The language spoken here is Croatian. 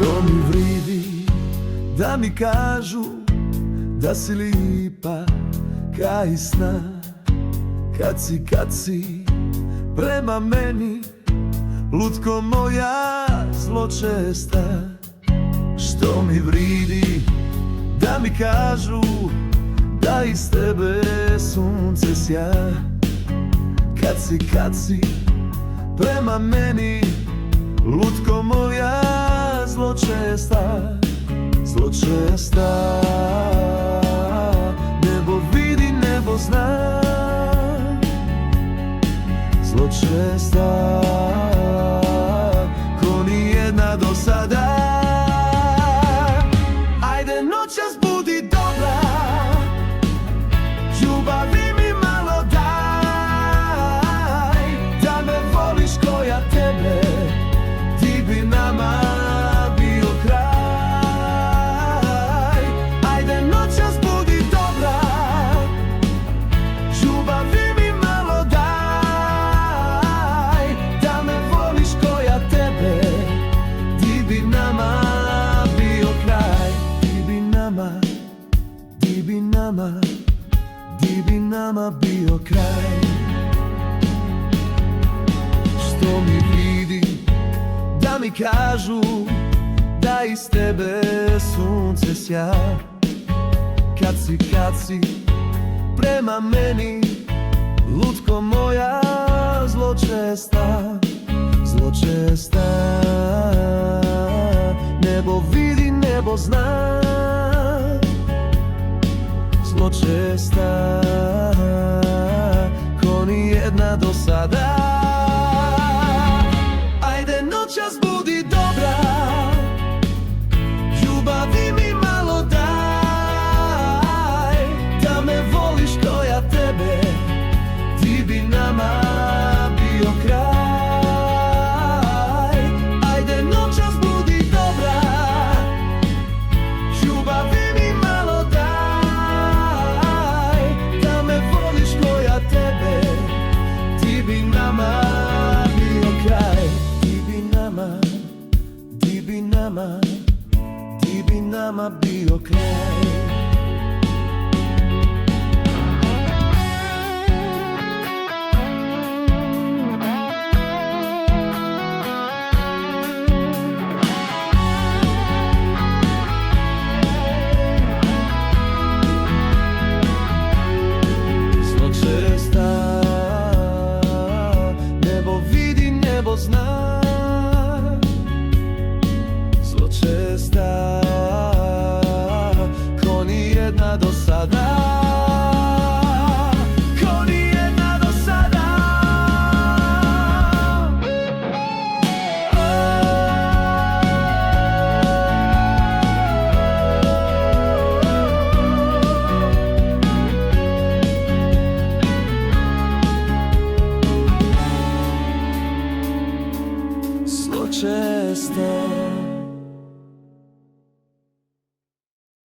Što mi vridi da mi kažu da si lipa ka iz sna, kad si prema meni, lutko moja zločesta. Što mi vridi da mi kažu da iz tebe sunce sja, kad si prema meni, lutko moja zločesta. Zločesta, nebo vidi, nebo zna. Zločesta, ko ni jedna do sada. Ajde noćas budi dobra, ljubavi mi malo daj, da me voliš ko ja tebe, ti bi nama bio kraj. Ajde noćas budi dobra, ljubavi mi malo daj, da me voliš ko ja tebe, ti bi nama bio kraj. Ti bi nama bio kraj. Što mi vidi da mi kažu da iz tebe sunce sja, kad si prema meni, lutko moja zločesta. Zločesta, nebo vidi, nebo zna. Zločesta, ko ni jedna do sada. Ajde noćas budi dobra, ljubavi mi malo daj, da me voliš ko ja tebe, ti bi nama bio kraj. Ajde noćas budi dobra, ljubavi mi malo daj, da me voliš ko ja tebe, ti bi nama bio kraj. Ti bi nama bio kraj. Zločesta, nebo vidi, nebo zna.